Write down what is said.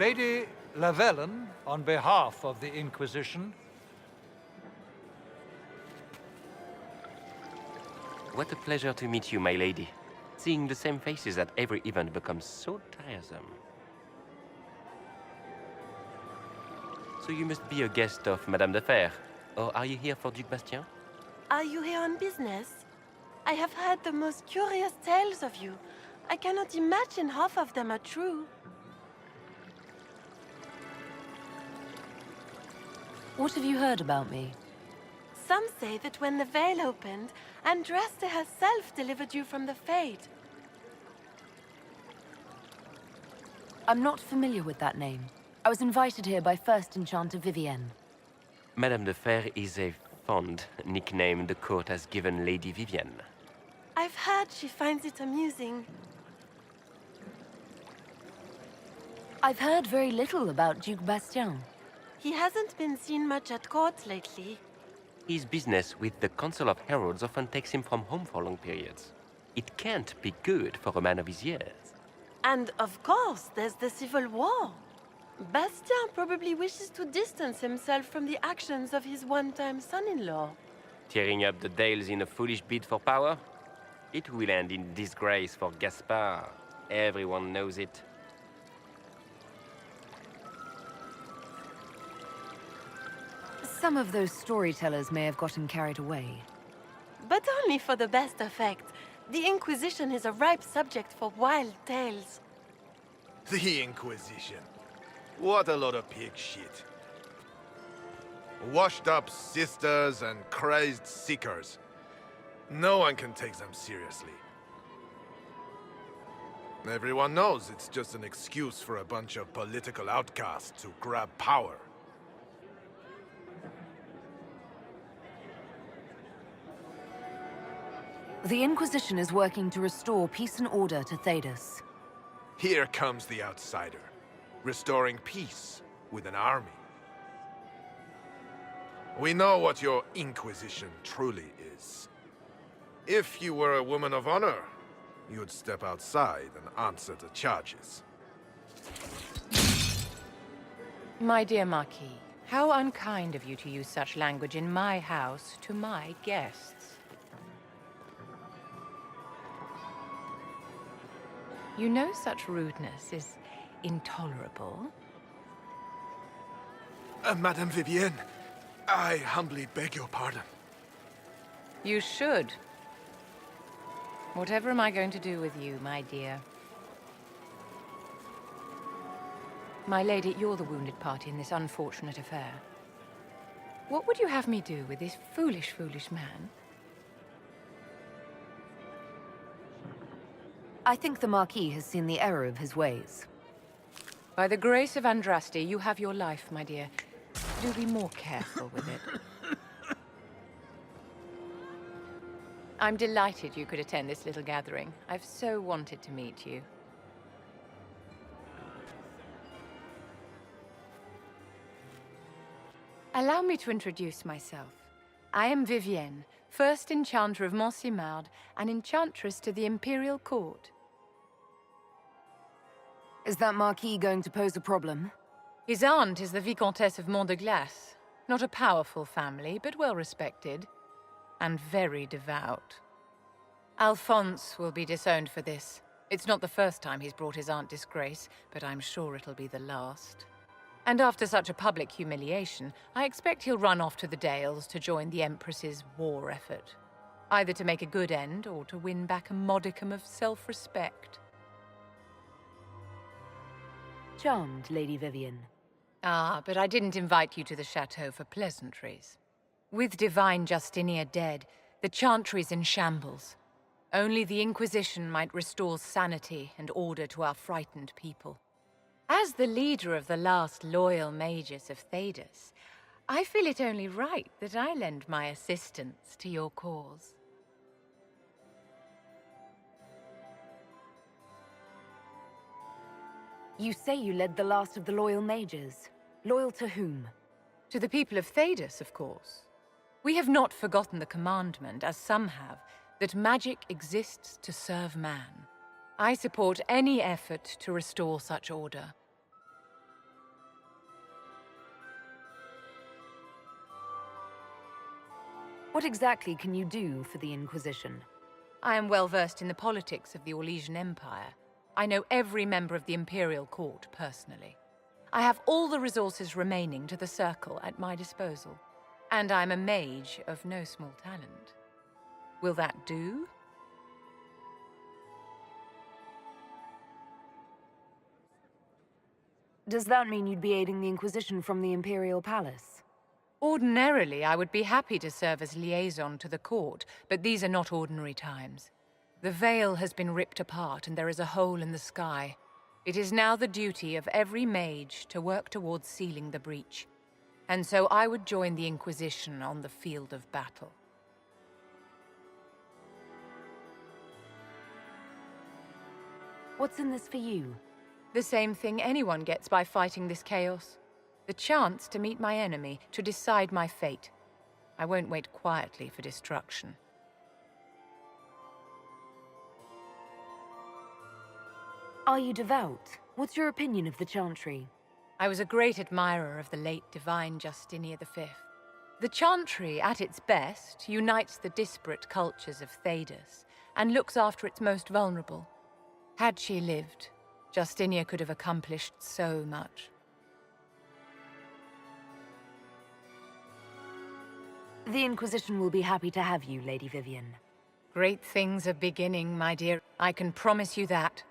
Lady Lavellan, on behalf of the Inquisition. What a pleasure to meet you, my lady. Seeing the same faces at every event becomes so tiresome. So you must be a guest of Madame de Fer, or are you here for Duc Bastien? Are you here on business? I have heard the most curious tales of you. I cannot imagine half of them are true. What have you heard about me? Some say that when the veil opened, Andraste herself delivered you from the Fate. I'm not familiar with that name. I was invited here by First Enchanter Vivienne. Madame de Fer is a fond nickname the court has given Lady Vivienne. I've heard she finds it amusing. I've heard very little about Duc Bastien. He hasn't been seen much at court lately. His business with the Council of Heralds often takes him from home for long periods. It can't be good for a man of his years. And of course, there's the Civil War. Bastien probably wishes to distance himself from the actions of his one-time son-in-law. Tearing up the Dales in a foolish bid for power? It will end in disgrace for Gaspard. Everyone knows it. Some of those storytellers may have gotten carried away. But only for the best effect. The Inquisition is a ripe subject for wild tales. The Inquisition. What a lot of pig shit. Washed up sisters and crazed seekers. No one can take them seriously. Everyone knows it's just an excuse for a bunch of political outcasts to grab power. The Inquisition is working to restore peace and order to Thedas. Here comes the outsider, restoring peace with an army. We know what your Inquisition truly is. If you were a woman of honor, you'd step outside and answer the charges. My dear Marquis, how unkind of you to use such language in my house to my guests. You know such rudeness is intolerable. Madame Vivienne, I humbly beg your pardon. You should. Whatever am I going to do with you, my dear? My lady, you're the wounded party in this unfortunate affair. What would you have me do with this foolish, foolish man? I think the Marquis has seen the error of his ways. By the grace of Andraste, you have your life, my dear. Do be more careful with it. I'm delighted you could attend this little gathering. I've so wanted to meet you. Allow me to introduce myself. I am Vivienne, First Enchanter of Montsimard and Enchantress to the Imperial Court. Is that Marquis going to pose a problem? His aunt is the Vicomtesse of Mont de Glace. Not a powerful family, but well respected. And very devout. Alphonse will be disowned for this. It's not the first time he's brought his aunt disgrace, but I'm sure it'll be the last. And after such a public humiliation, I expect he'll run off to the Dales to join the Empress's war effort. Either to make a good end, or to win back a modicum of self-respect. Charmed, Lady Vivienne. Ah, but I didn't invite you to the chateau for pleasantries. With Divine Justinia dead, the Chantry's in shambles. Only the Inquisition might restore sanity and order to our frightened people. As the leader of the last loyal mages of Thedas, I feel it only right that I lend my assistance to your cause. You say you led the last of the loyal mages. Loyal to whom? To the people of Thedas, of course. We have not forgotten the commandment, as some have, that magic exists to serve man. I support any effort to restore such order. What exactly can you do for the Inquisition? I am well versed in the politics of the Orlesian Empire. I know every member of the Imperial Court personally. I have all the resources remaining to the Circle at my disposal. And I'm a mage of no small talent. Will that do? Does that mean you'd be aiding the Inquisition from the Imperial Palace? Ordinarily, I would be happy to serve as liaison to the court, but these are not ordinary times. The veil has been ripped apart and there is a hole in the sky. It is now the duty of every mage to work towards sealing the breach. And so I would join the Inquisition on the field of battle. What's in this for you? The same thing anyone gets by fighting this chaos. The chance to meet my enemy, to decide my fate. I won't wait quietly for destruction. Are you devout? What's your opinion of the Chantry? I was a great admirer of the late divine Justinian V. The Chantry, at its best, unites the disparate cultures of Thedas and looks after its most vulnerable. Had she lived, Justinia could have accomplished so much. The Inquisition will be happy to have you, Lady Vivienne. Great things are beginning, my dear. I can promise you that.